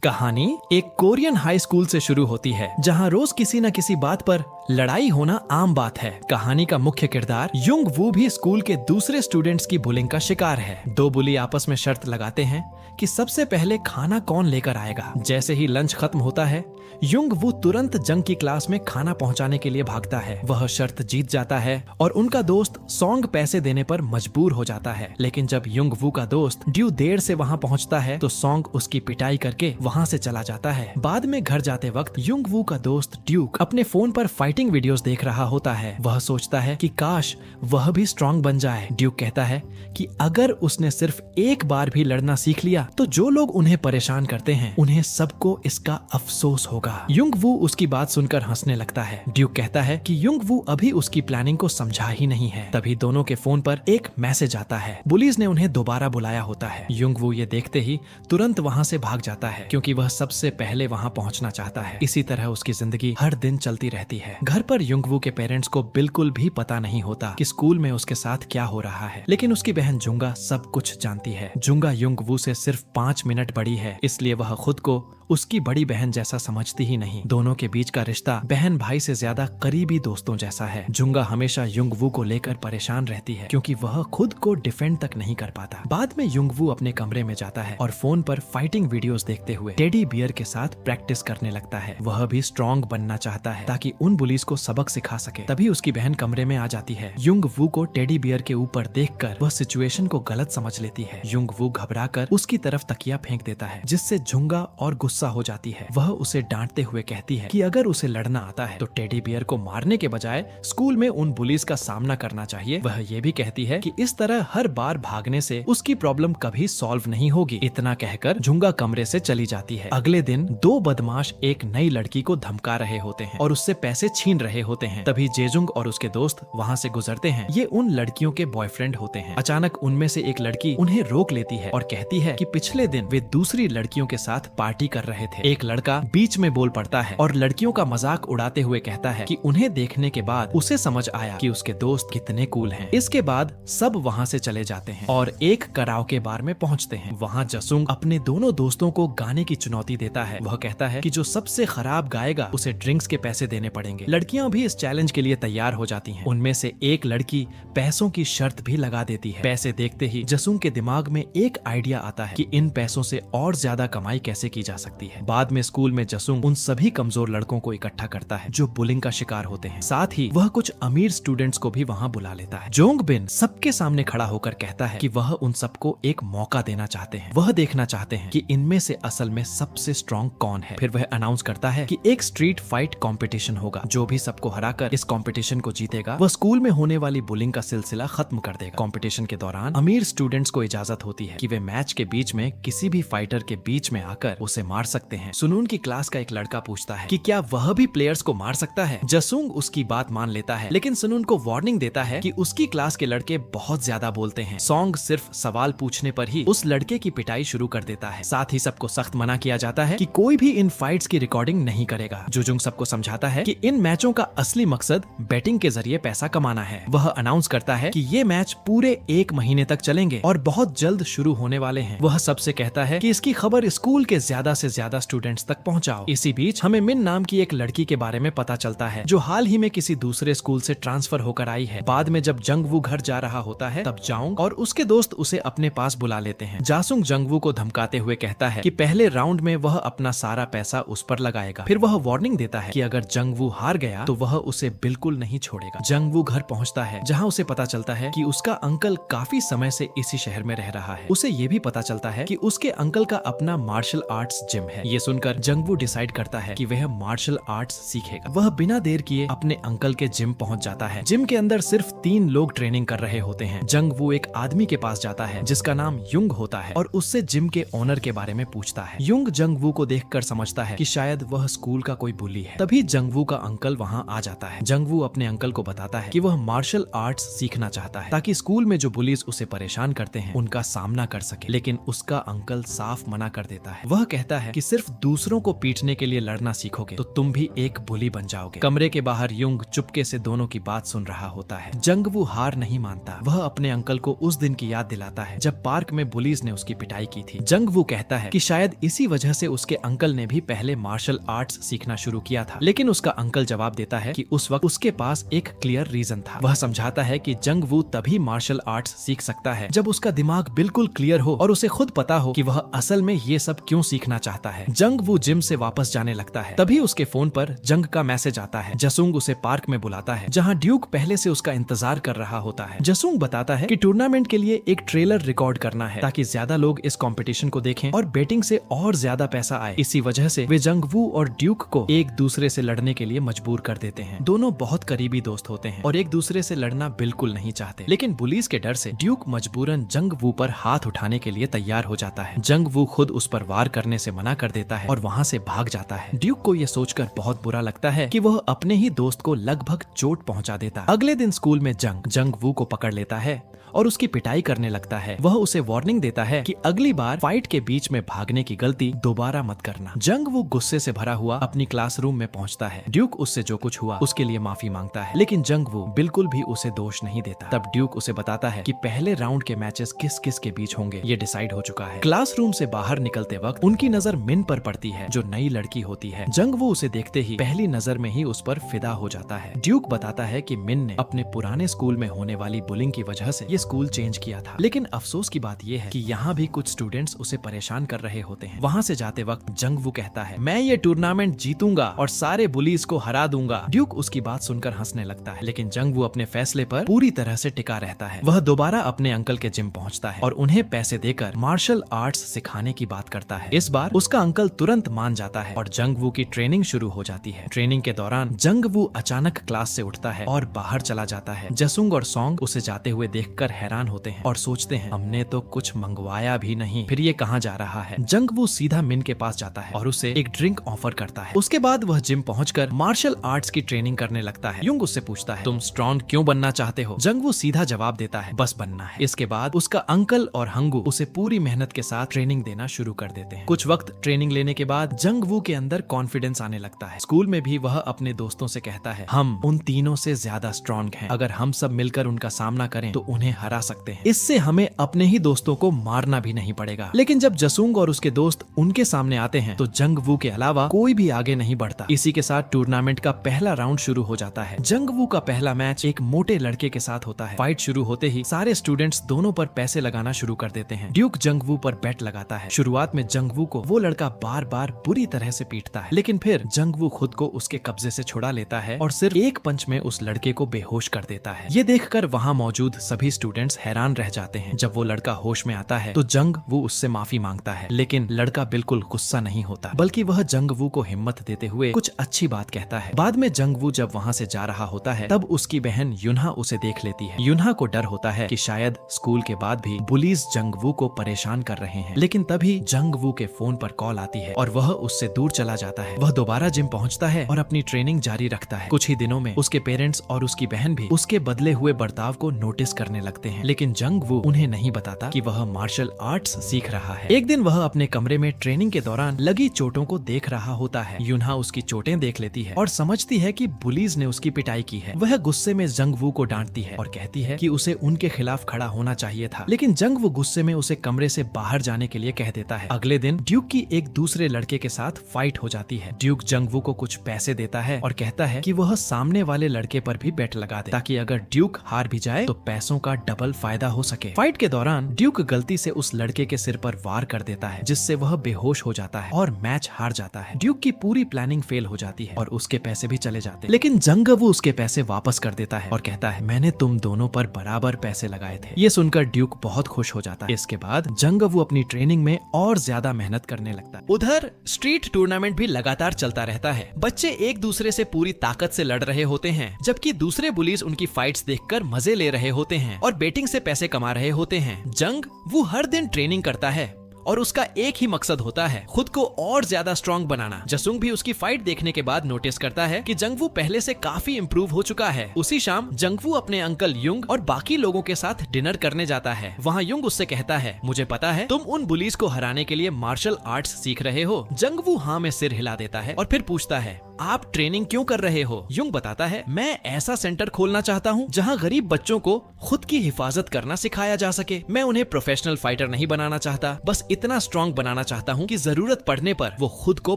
कहानी एक Korean high school से शुरू होती है जहां रोज किसी न किसी बात पर लड़ाई होना आम बात है। कहानी का मुख्य किरदार युंग वू भी स्कूल के दूसरे स्टूडेंट्स की बुलिंग का शिकार है। दो बुली आपस में शर्त लगाते हैं कि सबसे पहले खाना कौन लेकर आएगा। जैसे ही लंच खत्म होता है, युंग वू तुरंत जंग की क्लास में खाना पहुंचाने के लिए भागता है। वह शर्त जीत जाता है और उनका दोस्त सॉन्ग पैसे देने पर मजबूर हो जाता है। लेकिन जब युंग वू का दोस्त ड्यू देर से वहां पहुंचता है तो सॉन्ग उसकी पिटाई करके वहां से चला जाता है। बाद में घर जाते वक्त युंग वू का दोस्त ड्यूक अपने फोन पर फाइटिंग वीडियोस देख रहा होता है। वह सोचता है कि काश वह भी स्ट्रांग बन जाए। ड्यूक कहता है कि अगर उसने सिर्फ एक बार भी लड़ना सीख लिया तो जो लोग उन्हें परेशान करते हैं उन्हें सबको इसका अफसोस होगा। युंग वू उसकी बात सुनकर हंसने लगता है। ड्यूक कहता है कि युंग वू अभी उसकी प्लानिंग को समझा ही नहीं है। तभी दोनों के फोन पर एक मैसेज आता है। पुलिस ने उन्हें दोबारा बुलाया होता है। युंग वू ये देखते ही तुरंत वहाँ से भाग जाता है क्योंकि वह सबसे पहले वहाँ पहुँचना चाहता है। इसी तरह उसकी जिंदगी हर दिन चलती रहती है। घर पर युंग वू के पेरेंट्स को बिल्कुल भी पता नहीं होता कि स्कूल में उसके साथ क्या हो रहा है, लेकिन उसकी बहन जुंगा सब कुछ जानती है। जुंगा युंग वू से सिर्फ 5 मिनट बड़ी है, इसलिए वह खुद को उसकी बड़ी बहन जैसा समझती ही नहीं। दोनों के बीच का रिश्ता बहन भाई से ज्यादा करीबी दोस्तों जैसा है। जुंगा हमेशा युंग वू को लेकर परेशान रहती है क्योंकि वह खुद को डिफेंड तक नहीं कर पाता। बाद में युंग वू अपने कमरे में जाता है और फोन पर फाइटिंग वीडियोस देखते हुए टेडी बियर के साथ प्रैक्टिस करने लगता है। वह भी स्ट्रॉन्ग बनना चाहता है ताकि उन बुलीज को सबक सिखा सके। तभी उसकी बहन कमरे में आ जाती है। युंग वू को टेडी बियर के ऊपर देखकर वह सिचुएशन को गलत समझ लेती है। युंग वू घबराकर उसकी तरफ तकिया फेंक देता है, जिससे जुंगा और गुस्सा हो जाती है। वह उसे डांटते हुए कहती है कि अगर उसे लड़ना आता है तो टेडी बियर को मारने के बजाय स्कूल में उन बुलीज का सामना करना चाहिए। वह ये भी कहती है कि इस तरह हर बार भागने से उसकी प्रॉब्लम कभी सॉल्व नहीं होगी। इतना कहकर जुंगा कमरे से चली जाती है। अगले दिन 2 बदमाश एक नई लड़की को धमका रहे होते हैं और उससे पैसे छीन रहे होते हैं। तभी जेजुंग और उसके दोस्त वहाँ से गुजरते हैं। ये उन लड़कियों के बॉयफ्रेंड होते हैं। अचानक उनमें से एक लड़की उन्हें रोक लेती है और कहती है कि पिछले दिन वे दूसरी लड़कियों के साथ पार्टी कर रहे थे। एक लड़का बीच में बोल पड़ता है और लड़कियों का मजाक उड़ाते हुए कहता है कि उन्हें देखने के बाद उसे समझ आया कि उसके दोस्त कितने कूल हैं। इसके बाद सब वहाँ से चले जाते हैं और एक कराओके बार में पहुँचते हैं। वहाँ जसुंग अपने दोनों दोस्तों को गाने की चुनौती देता है। वह कहता है कि जो सबसे खराब गाएगा उसे ड्रिंक्स के पैसे देने पड़ेंगे। लड़कियां भी इस चैलेंज के लिए तैयार हो जाती हैं। उनमें से एक लड़की पैसों की शर्त भी लगा देती है। पैसे देखते ही जसुंग के दिमाग में एक आइडिया आता है कि इन पैसों से और ज्यादा कमाई कैसे की जा सकती है। बाद में स्कूल में जसुंग उन सभी कमजोर लड़कों को इकट्ठा करता है जो बुलिंग का शिकार होते हैं। साथ ही वह कुछ अमीर स्टूडेंट्स को भी वहाँ बुला लेता है। जोंग बिन सबके सामने खड़ा होकर कहता है कि वह उन सबको एक मौका देना चाहते हैं। वह देखना चाहते हैं कि इनमें से असल में सबसे स्ट्रॉन्ग कौन है। फिर वह अनाउंस करता है कि एक स्ट्रीट फाइट कंपटीशन होगा। जो भी सबको हराकर इस कंपटीशन को जीतेगा वह स्कूल में होने वाली बुलिंग का सिलसिला खत्म कर देगा। कंपटीशन के दौरान अमीर स्टूडेंट्स को इजाजत होती है कि वे मैच के बीच में किसी भी फाइटर के बीच में आकर उसे मार सकते हैं। सुनून की क्लास का एक लड़का पूछता है कि क्या वह भी प्लेयर्स को मार सकता है। जसुंग उसकी बात मान लेता है, लेकिन सुनून को वार्निंग देता है कि उसकी क्लास के लड़के बहुत ज्यादा बोलते हैं। सॉन्ग सिर्फ सवाल पूछने पर ही उस लड़के की पिटाई शुरू कर देता है। साथ ही सबको सख्त मना किया जाता है कि कोई भी इन फाइट्स की रिकॉर्डिंग नहीं करेगा। जुजुंग सबको समझाता है कि इन मैचों का असली मकसद बैटिंग के जरिए पैसा कमाना है। वह अनाउंस करता है कि ये मैच पूरे 1 महीने तक चलेंगे और बहुत जल्द शुरू होने वाले हैं। वह सबसे कहता है कि इसकी खबर स्कूल के ज्यादा से ज्यादा स्टूडेंट्स तक पहुंचाओ। इसी बीच हमें मिन नाम की एक लड़की के बारे में पता चलता है जो हाल ही में किसी दूसरे स्कूल से ट्रांसफर होकर आई है। बाद में जब जंगवू घर जा रहा होता है तब जाओंग और उसके दोस्त उसे अपने पास बुला लेते हैं। जासुंग जंगवू को धमकाते हुए कहता है कि पहले राउंड में वह अपना सारा पैसा उस पर लगाएगा। फिर वह वार्निंग देता है कि अगर जंगवू हार गया तो वह उसे बिल्कुल नहीं छोड़ेगा। जंगवू घर पहुंचता है जहां उसे पता चलता है कि उसका अंकल काफी समय से इसी शहर में रह रहा है। उसे ये भी पता चलता है कि उसके अंकल का अपना मार्शल आर्ट्स जिम है। ये सुनकर जंगवू डिसाइड करता है कि वह मार्शल आर्ट्स सीखेगा। वह बिना देर किए अपने अंकल के जिम पहुंच जाता है। जिम के अंदर सिर्फ 3 लोग ट्रेनिंग कर रहे होते हैं। जंगवू एक आदमी के पास जाता है जिसका नाम युंग होता है और उससे जिम के ओनर के बारे में पूछता है। युंग जंगवू को देखकर समझता है कि शायद वह स्कूल का कोई बुली है। तभी जंगवू का अंकल वहाँ आ जाता है। जंगवू अपने अंकल को बताता है कि वह मार्शल आर्ट्स सीखना चाहता है ताकि स्कूल में जो बुलीज उसे परेशान करते हैं उनका सामना कर सके, लेकिन उसका अंकल साफ मना कर देता है। वह कहता है कि सिर्फ दूसरों को पीटने के लिए लड़ना सीखोगे तो तुम भी एक बुली बन जाओगे। कमरे के बाहर युंग चुपके से दोनों की बात सुन रहा होता है। जंगवू हार नहीं मानता। वह अपने अंकल को उस दिन की याद दिलाता है जब पार्क में बुलीज ने उसकी पिटाई की थी। जंगवू कहता है कि शायद इसी वजह से उसके अंकल ने भी पहले मार्शल आर्ट्स सीखना शुरू किया था। लेकिन उसका अंकल जवाब देता है कि उस वक्त उसके पास एक क्लियर रीजन था। वह समझाता है कि जंग वू तभी मार्शल आर्ट्स सीख सकता है जब उसका दिमाग बिल्कुल क्लियर हो और उसे खुद पता हो कि वह असल में ये सब क्यों सीखना चाहता है। जंग वू जिम से वापस जाने लगता है, तभी उसके फोन पर जंग का मैसेज आता है। जसुंग उसे पार्क में बुलाता है जहाँ ड्यूक पहले से उसका इंतजार कर रहा होता है। जसुंग बताता है कि टूर्नामेंट के लिए एक ट्रेलर रिकॉर्ड करना है ताकि ज्यादा लोग इस कंपटीशन को देखें और बेटिंग से और ज्यादा पैसा आए। इसी वजह से वे जंग वू और ड्यूक को एक दूसरे से लड़ने के लिए मजबूर कर देते हैं। दोनों बहुत करीबी दोस्त होते हैं और एक दूसरे से लड़ना बिल्कुल नहीं चाहते, लेकिन पुलिस के डर से ड्यूक मजबूरन जंग वू पर हाथ उठाने के लिए तैयार हो जाता है। जंग वू खुद उस पर वार करने से मना कर देता है और वहाँ से भाग जाता है। ड्यूक को यह सोचकर बहुत बुरा लगता है कि वह अपने ही दोस्त को लगभग चोट पहुंचा देता। अगले दिन स्कूल में जंग वू को पकड़ लेता है और उसकी पिटाई करने लगता है। वह उसे वार्निंग देता है कि अगली बार फाइट के बीच में भागने की गलती दोबारा मत करना। जंग वू गुस्से से भरा हुआ अपनी क्लासरूम में पहुंचता है। ड्यूक उससे जो कुछ हुआ उसके लिए माफी मांगता है, लेकिन जंग वू बिल्कुल भी उसे दोष नहीं देता। तब ड्यूक उसे बताता है कि पहले राउंड के मैचेस किस किस के बीच होंगे ये डिसाइड हो चुका है। क्लासरूम से बाहर निकलते वक्त उनकी नजर मिन पर पड़ती है जो नई लड़की होती है। जंग वू उसे देखते ही पहली नजर में ही उस पर फिदा हो जाता है। ड्यूक बताता है कि मिन ने अपने पुराने स्कूल में होने वाली बुलिंग की वजह से ये स्कूल चेंज किया था, लेकिन अफसोस की बात यह है कि यहाँ भी कुछ स्टूडेंट्स उसे परेशान कर रहे होते हैं। वहाँ से जाते वक्त जंग वू कहता है, मैं ये टूर्नामेंट जीतूंगा और सारे बुलीज को हरा दूंगा। ड्यूक उसकी बात सुनकर हंसने लगता है, लेकिन जंग वू अपने फैसले पर पूरी तरह से टिका रहता है। वह दोबारा अपने अंकल के जिम पहुँचता है और उन्हें पैसे देकर मार्शल आर्ट्स सिखाने की बात करता है। इस बार उसका अंकल तुरंत मान जाता है और जंग वू की ट्रेनिंग शुरू हो जाती है। ट्रेनिंग के दौरान जंग वू अचानक क्लास से उठता है और बाहर चला जाता है। जसुंग और सॉन्ग उसे जाते हुए देखकर हैरान होते हैं और सोचते हैं, हमने तो कुछ मंगवाया भी नहीं, फिर ये कहाँ जा रहा है। जंग वू सीधा मिन के पास जाता है और उसे एक ड्रिंक ऑफर करता है। उसके बाद वह जिम पहुंचकर मार्शल आर्ट्स की ट्रेनिंग करने लगता है। युंग उससे पूछता है, तुम स्ट्रॉन्ग क्यों बनना चाहते हो? जंग वू सीधा जवाब देता है, बस बनना है। इसके बाद उसका अंकल और हंगू उसे पूरी मेहनत के साथ ट्रेनिंग देना शुरू कर देते हैं। कुछ वक्त ट्रेनिंग लेने के बाद जंग वू के अंदर कॉन्फिडेंस आने लगता है। स्कूल में भी वह अपने दोस्तों से कहता है, हम उन तीनों से ज्यादा स्ट्रॉन्ग हैं। अगर हम सब मिलकर उनका सामना करें तो उन्हें हरा सकते हैं। इससे हमें अपने ही दोस्तों को मारना भी नहीं पड़ेगा। लेकिन जब जसुंग और उसके दोस्त उनके सामने आते हैं तो जंग वू के अलावा कोई भी आगे नहीं बढ़ता। इसी के साथ टूर्नामेंट का पहला राउंड शुरू हो जाता है। जंग वू का पहला मैच एक मोटे लड़के के साथ होता है। फाइट शुरू होते ही सारे स्टूडेंट्स दोनों पर पैसे लगाना शुरू कर देते हैं। ड्यूक जंग वू पर बेट लगाता है। शुरुआत में जंग वू को वो लड़का बार बार बुरी तरह से पीटता है, लेकिन फिर जंग वू खुद को उसके कब्जे से छुड़ा लेता है और सिर्फ एक पंच में उस लड़के को बेहोश कर देता है। ये देखकर वहाँ मौजूद सभी स्टूडेंट्स हैरान रह जाते हैं। जब वो लड़का होश में आता है तो जंग वू उससे माफी मांगता है, लेकिन लड़का बिल्कुल गुस्सा नहीं होता, बल्कि वह जंग वू को हिम्मत देते हुए कुछ अच्छी बात कहता है। बाद में जंग वू जब वहाँ से जा रहा होता है तब उसकी बहन युन्हा उसे देख लेती है। युन्हा को डर होता है कि शायद स्कूल के बाद भी बुलीज जंग वू को परेशान कर रहे हैं, लेकिन तभी जंग वू के फोन पर कॉल आती है और वह उससे दूर चला जाता है। वह दोबारा जिम पहुँचता है और अपनी ट्रेनिंग जारी रखता है। कुछ ही दिनों में उसके पेरेंट्स और उसकी बहन भी उसके बदले हुए बर्ताव को नोटिस करने लगते हैं, लेकिन जंग वू उन्हें नहीं बताता कि वह मार्शल आर्ट्स सीख रहा है। एक दिन वह अपने कमरे में ट्रेनिंग के दौरान लगी चोटों को देख रहा होता है। युन्हा उसकी चोटें देख लेती है और समझती है कि बुलीज ने उसकी पिटाई की है। वह गुस्से में जंग वू को डांटती है और कहती है कि उसे उनके खिलाफ खड़ा होना चाहिए था, लेकिन जंग वू गुस्से में उसे कमरे से बाहर जाने के लिए कह देता है। अगले दिन ड्यूक की एक दूसरे लड़के के साथ फाइट हो जाती है। ड्यूक जंग वू को कुछ पैसे देता है और कहता है कि वह सामने वाले लड़के पर भी बेट लगा दे, ताकि अगर ड्यूक हार भी जाए तो पैसों का डबल फायदा हो सके। फाइट के दौरान ड्यूक गलती से उस लड़के के सिर पर वार कर देता है, जिससे वह बेहोश हो जाता है और मैच हार जाता है। ड्यूक की पूरी प्लानिंग फेल हो जाती है और उसके पैसे भी चले जाते हैं, लेकिन जंग वू उसके पैसे वापस कर देता है और कहता है, मैंने तुम दोनों पर बराबर पैसे लगाए थे। ये सुनकर ड्यूक बहुत खुश हो जाता है। इसके बाद जंग वू अपनी ट्रेनिंग में और ज्यादा मेहनत करने लगता है। उधर स्ट्रीट टूर्नामेंट भी लगातार चलता रहता है। बच्चे एक दूसरे से पूरी ताकत से लड़ रहे होते हैं, जबकि दूसरे बुलीज उनकी फाइट्स देखकर मजे ले रहे होते हैं और बेटिंग से पैसे कमा रहे होते हैं। जंग वो हर दिन ट्रेनिंग करता है और उसका एक ही मकसद होता है, खुद को और ज्यादा स्ट्रॉन्ग बनाना। जसुंग भी उसकी फाइट देखने के बाद नोटिस करता है कि जंगवू पहले से काफी इम्प्रूव हो चुका है। उसी शाम जंगवू अपने अंकल युंग और बाकी लोगों के साथ डिनर करने जाता है। वहाँ युंग उससे कहता है, मुझे पता है तुम उन बुलीज को हराने के लिए मार्शल आर्ट्स सीख रहे हो। जंगवू हाँ में सिर हिला देता है और फिर पूछता है, आप ट्रेनिंग क्यों कर रहे हो? युंग बताता है, मैं ऐसा सेंटर खोलना चाहता हूँ जहाँ गरीब बच्चों को खुद की हिफाजत करना सिखाया जा सके। मैं उन्हें प्रोफेशनल फाइटर नहीं बनाना चाहता, बस इतना स्ट्रॉन्ग बनाना चाहता हूँ कि जरूरत पड़ने पर वो खुद को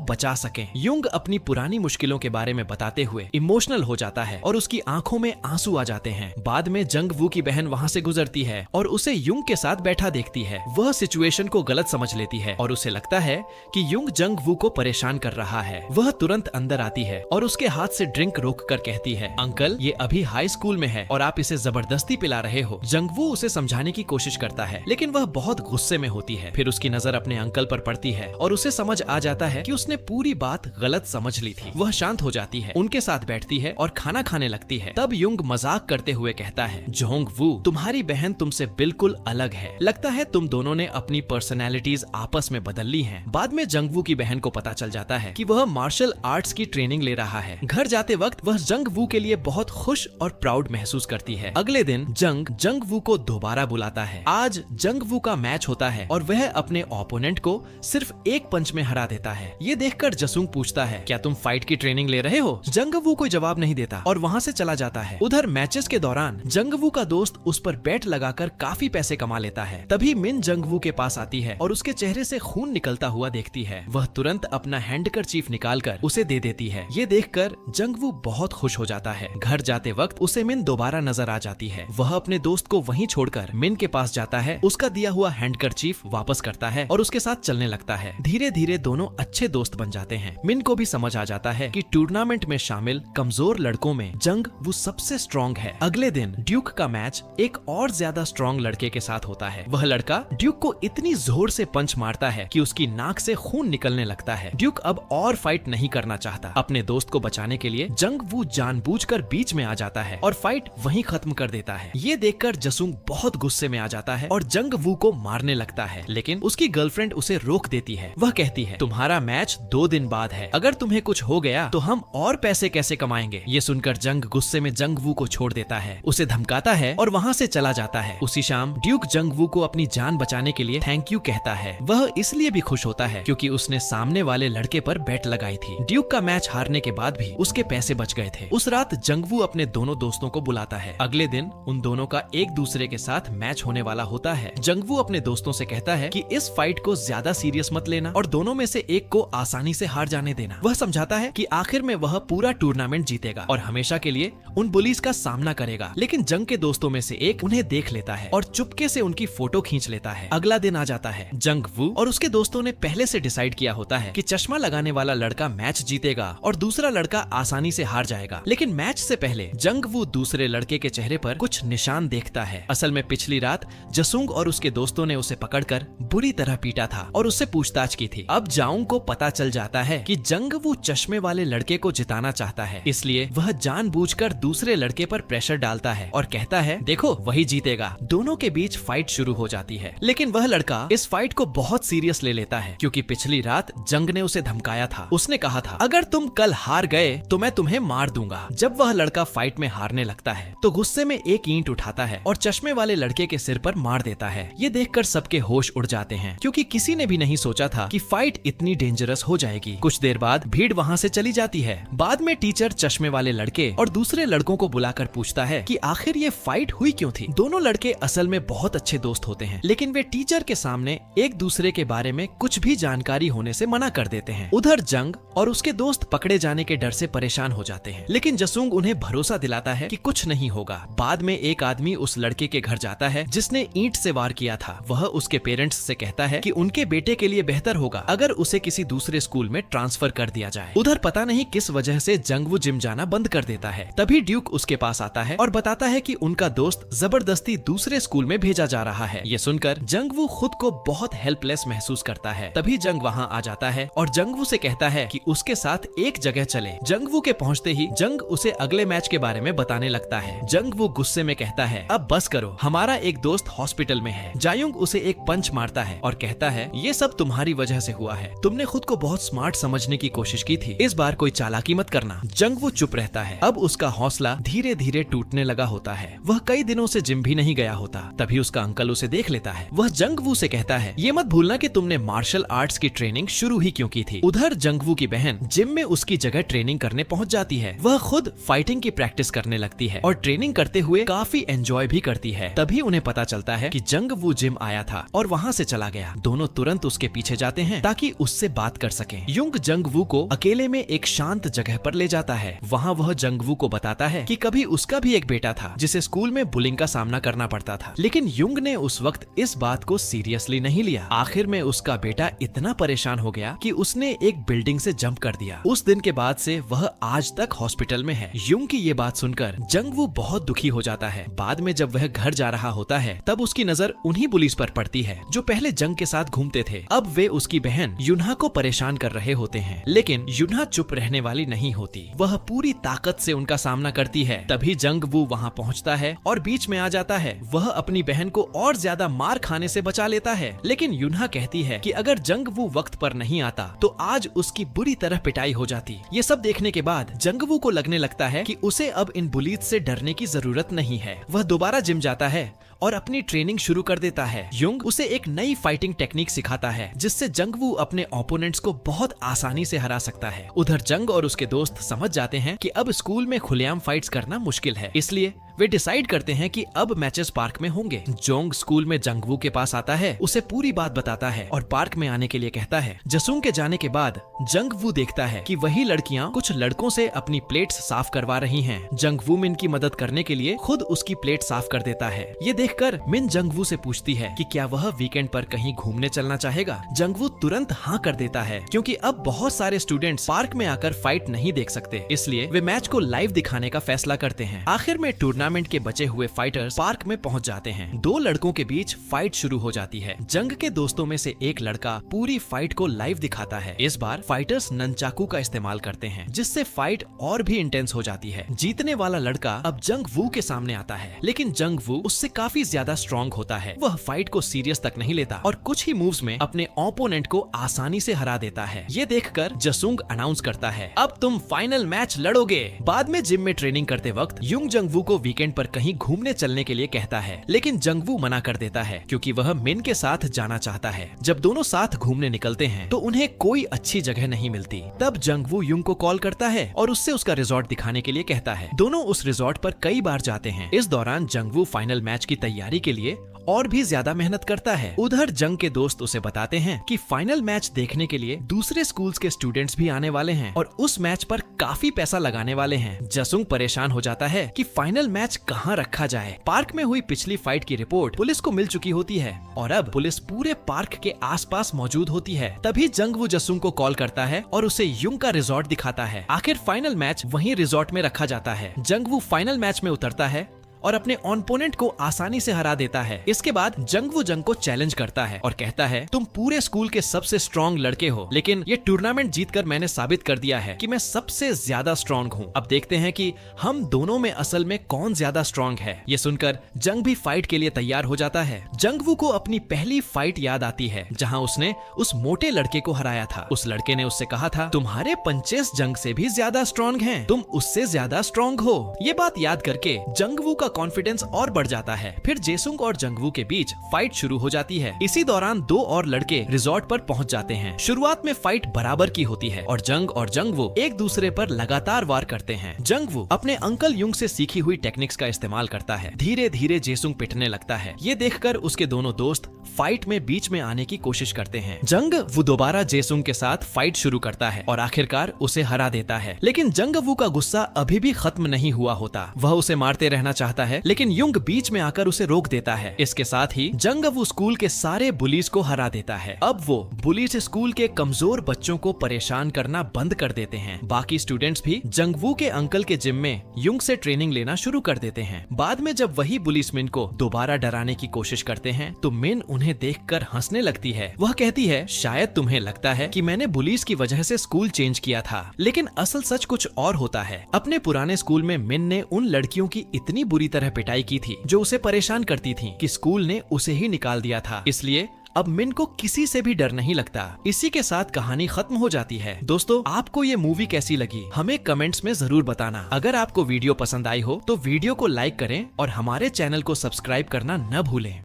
बचा सके। युंग अपनी पुरानी मुश्किलों के बारे में बताते हुए इमोशनल हो जाता है और उसकी आंखों में आंसू आ जाते हैं। बाद में जंग वू की बहन वहाँ से गुजरती है और उसे युंग के साथ बैठा देखती है। वह सिचुएशन को गलत समझ लेती है और उसे लगता है कि युंग जंग वू को परेशान कर रहा है। वह तुरंत अंदर आती है और उसके हाथ से ड्रिंक रोककर कहती है, अंकल ये अभी हाई स्कूल में है और आप इसे जबरदस्ती पिला रहे हो। जंग वू उसे समझाने की कोशिश करता है लेकिन वह बहुत गुस्से में होती है। फिर उसकी नजर अपने अंकल पर पड़ती है और उसे समझ आ जाता है कि उसने पूरी बात गलत समझ ली थी। वह शांत हो जाती है, उनके साथ बैठती है और खाना खाने लगती है। तब युंग मजाक करते हुए कहता है, जोंग वू तुम्हारी बहन तुमसे बिल्कुल अलग है, लगता है तुम दोनों ने अपनी पर्सनैलिटीज आपस में बदल ली हैं। बाद में जंग वू की बहन को पता चल जाता है कि वह मार्शल आर्ट्स की ट्रेनिंग ले रहा है। घर जाते वक्त वह जंग वू के लिए बहुत खुश और प्राउड महसूस करती है। अगले दिन जंग वू को दोबारा बुलाता है। आज जंग वू का मैच होता है और वह अपने ओपोनेंट को सिर्फ एक पंच में हरा देता है। ये देखकर जसूंग पूछता है, क्या तुम फाइट की ट्रेनिंग ले रहे हो? जंग वू कोई जवाब नहीं देता और वहाँ से चला जाता है। उधर मैचेस के दौरान जंग वू का दोस्त उस पर बेट लगाकर काफी पैसे कमा लेता है। तभी मिन जंग वू के पास आती है और उसके चेहरे से खून निकलता हुआ देखती है। वह तुरंत अपना हैंडकरचीफ निकालकर उसे दे देती है। ये देखकर जंग वू बहुत खुश हो जाता है। घर जाते वक्त उसे मिन दोबारा नजर आ जाती है। वह अपने दोस्त को वहीं छोड़कर मिन के पास जाता है, उसका दिया हुआ हैंडकरचीफ वापस करता है और उसके साथ चलने लगता है। धीरे धीरे दोनों अच्छे दोस्त बन जाते हैं। मिन को भी समझ आ जाता है कि टूर्नामेंट में शामिल कमजोर लड़कों में जंग वू सबसे स्ट्रॉन्ग है। अगले दिन ड्यूक का मैच एक और ज्यादा स्ट्रॉन्ग लड़के के साथ होता है। वह लड़का ड्यूक को इतनी जोर से पंच मारता है कि उसकी नाक से खून निकलने लगता है। ड्यूक अब और फाइट नहीं करना चाहता। अपने दोस्त को बचाने के लिए जंग वू जानबूझकर बीच में आ जाता है और फाइट वहीं खत्म कर देता है। ये देखकर जसूंग बहुत गुस्से में आ जाता है और जंग वू को मारने लगता है, लेकिन उसकी गर्लफ्रेंड उसे रोक देती है। वह कहती है, तुम्हारा मैच 2 दिन बाद है, अगर तुम्हें कुछ हो गया तो हम और पैसे कैसे कमाएंगे? ये सुनकर जंग गुस्से में जंग वू को छोड़ देता है, उसे धमकाता है और वहाँ से चला जाता है। उसी शाम ड्यूक जंग वू को अपनी जान बचाने के लिए थैंक यू कहता है। वह इसलिए भी खुश होता है क्योंकि उसने सामने वाले लड़के पर बेट लगाई थी। ड्यूक का मैच हारने के बाद भी उसके पैसे बच गए थे। उस रात जंग वू अपने दोनों दोस्तों को बुलाता है। अगले दिन उन दोनों का एक दूसरे के साथ मैच होने वाला होता है। जंग वू अपने दोस्तों से कहता है कि इस फाइट को ज्यादा सीरियस मत लेना और दोनों में से एक को आसानी से हार जाने देना। वह समझाता है कि आखिर में वह पूरा टूर्नामेंट जीतेगा और हमेशा के लिए उन बुलीज का सामना करेगा। लेकिन जंग के दोस्तों में से एक उन्हें देख लेता है और चुपके से उनकी फोटो खींच लेता है। अगला दिन आ जाता है। जंग वू और उसके दोस्तों ने पहले से डिसाइड किया होता है कि चश्मा लगाने वाला लड़का मैच जीतेगा और दूसरा लड़का आसानी से हार जाएगा। लेकिन मैच से पहले जंग वू दूसरे लड़के के चेहरे पर कुछ निशान देखता है। असल में पिछली रात जसूंग और उसके दोस्तों ने उसे पकड़कर बुरी तरह पीटा था और उससे पूछताछ की थी। अब जाऊंग को पता चल जाता है कि जंग वू चश्मे वाले लड़के को जिताना चाहता है, इसलिए वह जानबूझकर दूसरे लड़के पर प्रेशर डालता है और कहता है, देखो वही जीतेगा। दोनों के बीच फाइट शुरू हो जाती है, लेकिन वह लड़का इस फाइट को बहुत सीरियस ले लेता है क्योंकि पिछली रात जंग ने उसे धमकाया था। उसने कहा था, अगर तुम कल हार गए तो मैं तुम्हें मार दूंगा। जब वह लड़का फाइट में हारने लगता है तो गुस्से में एक ईंट उठाता है और चश्मे वाले लड़के के सिर पर मार देता है। ये देखकर सबके होश उड़ जाते हैं क्योंकि किसी ने भी नहीं सोचा था कि फाइट इतनी डेंजरस हो जाएगी। कुछ देर बाद भीड़ वहाँ से चली जाती है। बाद में टीचर चश्मे वाले लड़के और दूसरे लड़कों को बुलाकर पूछता है कि आखिर ये फाइट हुई क्यों थी। दोनों लड़के असल में बहुत अच्छे दोस्त होते हैं, लेकिन वे टीचर के सामने एक दूसरे के बारे में कुछ भी जानकारी होने से मना कर देते हैं। उधर जंग और उसके दोस्त पकड़े जाने के डर से परेशान हो जाते हैं, लेकिन जसूंग उन्हें भरोसा दिलाता है कि कुछ नहीं होगा। बाद में एक आदमी उस लड़के के घर जाता है जिसने ईंट से वार किया था। वह उसके पेरेंट्स से कहता है कि उनके बेटे के लिए बेहतर होगा अगर उसे किसी दूसरे स्कूल में ट्रांसफर कर दिया जाए। उधर पता नहीं किस वजह से जंग वू जिम जाना बंद कर देता है। तभी ड्यूक उसके पास आता है और बताता है कि उनका दोस्त जबरदस्ती दूसरे स्कूल में भेजा जा रहा है। ये सुनकर जंग वू खुद को बहुत हेल्पलेस महसूस करता है। तभी जंग वहाँ आ जाता है और जंग वू से कहता है कि उसके साथ एक जगह चले। जंग वू के पहुँचते ही जंग उसे अगले मैच के बारे में बताने लगता है। जंग वू गुस्से में कहता है, अब बस करो, हमारा एक दोस्त हॉस्पिटल में है। जायुंग उसे एक पंच मारता है और कहता है, ये सब तुम्हारी वजह से हुआ है। तुमने खुद को बहुत स्मार्ट समझने की कोशिश की थी, इस बार कोई चालाकी मत करना। जंग वू चुप रहता है। अब उसका हौसला धीरे धीरे टूटने लगा होता है। वह कई दिनों से जिम भी नहीं गया होता। तभी उसका अंकल उसे देख लेता है। वह जंग वू से कहता है, ये मत भूलना कि तुमने मार्शल आर्ट्स की ट्रेनिंग शुरू ही क्यों की थी। उधर जंग वू की बहन जिम में उसकी जगह ट्रेनिंग करने पहुंच जाती है। वह खुद फाइटिंग की प्रैक्टिस करने लगती है और ट्रेनिंग करते हुए काफी एंजॉय भी करती है। तभी उन्हें पता चलता है कि जंग वू जिम आया था और वहाँ से चला गया। दोनों तुरंत उसके पीछे जाते हैं ताकि उससे बात कर सकें। युंग जंग वू को अकेले में एक शांत जगह पर ले जाता है। वहाँ वह जंग वू को बताता है कि कभी उसका भी एक बेटा था जिसे स्कूल में बुलिंग का सामना करना पड़ता था, लेकिन युंग ने उस वक्त इस बात को सीरियसली नहीं लिया। आखिर में उसका बेटा इतना परेशान हो गया कि उसने एक बिल्डिंग से जंप कर दिया। उस दिन के बाद से वह आज तक हॉस्पिटल में है। युंग की ये बात सुनकर जंग वू बहुत दुखी हो जाता है। बाद में जब वह घर जा रहा होता है तब उसकी नजर उन्हीं पुलिस पर पड़ती है जो पहले जंग के साथ घूमते थे। अब वे उसकी बहन युन्हा को परेशान कर रहे होते हैं, लेकिन युन्हा चुप रहने वाली नहीं होती। वह पूरी ताकत से उनका सामना करती है। तभी जंग वू वहाँ पहुँचता है और बीच में आ जाता है। वह अपनी बहन को और ज्यादा मार खाने से बचा लेता है, लेकिन युन्हा कहती है कि अगर जंग वू वक्त पर नहीं आता तो आज उसकी बुरी तरह पिटाई हो जाती। ये सब देखने के बाद जंग वू को लगने लगता है कि उसे अब इन बुलीज से डरने की जरूरत नहीं है। वह दोबारा जिम जाता है और अपनी ट्रेनिंग शुरू कर देता है। युंग उसे एक नई फाइटिंग टेक्निक सिखाता है जिससे जंग वू अपने ओपोनेंट्स को बहुत आसानी से हरा सकता है। उधर जंग और उसके दोस्त समझ जाते हैं कि अब स्कूल में खुलेआम फाइट्स करना मुश्किल है, इसलिए वे डिसाइड करते हैं कि अब मैचेस पार्क में होंगे। जोंग स्कूल में जंग वू के पास आता है, उसे पूरी बात बताता है और पार्क में आने के लिए कहता है। जसूंग के जाने के बाद जंग वू देखता है कि वही लड़कियां कुछ लड़कों से अपनी प्लेट्स साफ करवा रही हैं। जंग वू मिन की मदद करने के लिए खुद उसकी प्लेट साफ कर देता है। ये देखकर मिन जंग वू से पूछती है कि क्या वह वीकेंड पर कहीं घूमने चलना चाहेगा। जंग वू तुरंत हाँ कर देता है, क्योंकि अब बहुत सारे स्टूडेंट्स पार्क में आकर फाइट नहीं देख सकते, इसलिए वे मैच को लाइव दिखाने का फैसला करते हैं। आखिर में टूर्नामेंट के बचे हुए फाइटर्स पार्क में पहुंच जाते हैं। दो लड़कों के बीच फाइट शुरू हो जाती है। जंग के दोस्तों में से एक लड़का पूरी फाइट को लाइव दिखाता है। इस बार फाइटर्स ननचाकू का इस्तेमाल करते हैं, जिससे फाइट और भी इंटेंस हो जाती है। जीतने वाला लड़का अब जंग वू के सामने आता है, लेकिन जंग वू उससे काफी ज्यादा स्ट्रॉन्ग होता है। वह फाइट को सीरियस तक नहीं लेता और कुछ ही मूव्स में अपने ओपोनेंट को आसानी से हरा देता है। ये देखकर जसूंग अनाउंस करता है, अब तुम फाइनल मैच लड़ोगे। बाद में जिम में ट्रेनिंग करते वक्त युंग जंग वू को वीकेंड पर कहीं घूमने चलने के लिए कहता है, लेकिन जंग वू मना कर देता है क्योंकि वह मिन के साथ जाना चाहता है। जब दोनों साथ घूमने निकलते हैं तो उन्हें कोई अच्छी जगह नहीं मिलती। तब जंग वू युंग को कॉल करता है और उससे उसका रिजॉर्ट दिखाने के लिए कहता है। दोनों उस रिजॉर्ट पर कई बार जाते हैं। इस दौरान जंग वू फाइनल मैच की तैयारी के लिए और भी ज्यादा मेहनत करता है। उधर जंग के दोस्त उसे बताते हैं कि फाइनल मैच देखने के लिए दूसरे स्कूल्स के स्टूडेंट्स भी आने वाले हैं और उस मैच पर काफी पैसा लगाने वाले हैं। जसूंग परेशान हो जाता है कि फाइनल मैच कहाँ रखा जाए। पार्क में हुई पिछली फाइट की रिपोर्ट पुलिस को मिल चुकी होती है और अब पुलिस पूरे पार्क के आसपास मौजूद होती है। तभी जंग वो जसूंग को कॉल करता है और उसे युंग का रिजॉर्ट दिखाता है। आखिर फाइनल मैच वहीं रिजॉर्ट में रखा जाता है। जंग वो फाइनल मैच में उतरता है और अपने ओपोनेंट को आसानी से हरा देता है। इसके बाद जंग वो जंग को चैलेंज करता है और कहता है, तुम पूरे स्कूल के सबसे स्ट्रॉन्ग लड़के हो, लेकिन ये टूर्नामेंट जीतकर मैंने साबित कर दिया है कि मैं सबसे ज्यादा स्ट्रॉन्ग हूँ। अब देखते हैं कि हम दोनों में असल में कौन ज्यादा स्ट्रॉन्ग है। ये सुनकर जंग भी फाइट के लिए तैयार हो जाता है। जंग वू को अपनी पहली फाइट याद आती है जहाँ उसने उस मोटे लड़के को हराया था। उस लड़के ने उससे कहा था, तुम्हारे पंचेस जंग से भी ज्यादा स्ट्रॉन्ग हैं, तुम उससे ज्यादा स्ट्रॉन्ग हो। ये बात याद करके जंग वू कॉन्फिडेंस और बढ़ जाता है। फिर जेसुंग और जंग वू के बीच फाइट शुरू हो जाती है। इसी दौरान दो और लड़के रिजॉर्ट पर पहुंच जाते हैं। शुरुआत में फाइट बराबर की होती है और जंग वू एक दूसरे पर लगातार वार करते हैं। जंग वू अपने अंकल युंग से सीखी हुई टेक्निक्स का इस्तेमाल करता है। धीरे धीरे जेसुंग पिटने लगता है। ये देखकर उसके दोनों दोस्त फाइट में बीच में आने की कोशिश करते हैं। जंग वू दोबारा जेसुंग के साथ फाइट शुरू करता है और आखिरकार उसे हरा देता है। लेकिन जंग वू का गुस्सा अभी भी खत्म नहीं हुआ होता। वह उसे मारते रहना चाहता है, लेकिन युंग बीच में आकर उसे रोक देता है। इसके साथ ही जंग वू स्कूल के सारे बुलीज को हरा देता है। अब वो बुलीज स्कूल के कमजोर बच्चों को परेशान करना बंद कर देते हैं। बाकी स्टूडेंट्स भी जंग वू के अंकल के जिम में युंग से ट्रेनिंग लेना शुरू कर देते हैं। बाद में जब वही बुलीज मिन को दोबारा डराने की कोशिश करते हैं तो मिन उन्हें देखकर हंसने लगती है। वह कहती है, शायद तुम्हें लगता है कि मैंने बुलीज की वजह से स्कूल चेंज किया था, लेकिन असल सच कुछ और होता है। अपने पुराने स्कूल में मिन ने उन लड़कियों की इतनी बुरी तरह पिटाई की थी जो उसे परेशान करती थी कि स्कूल ने उसे ही निकाल दिया था। इसलिए अब मिन को किसी से भी डर नहीं लगता। इसी के साथ कहानी खत्म हो जाती है। दोस्तों, आपको ये मूवी कैसी लगी हमें कमेंट्स में जरूर बताना। अगर आपको वीडियो पसंद आई हो तो वीडियो को लाइक करें और हमारे चैनल को सब्सक्राइब करना न भूलें।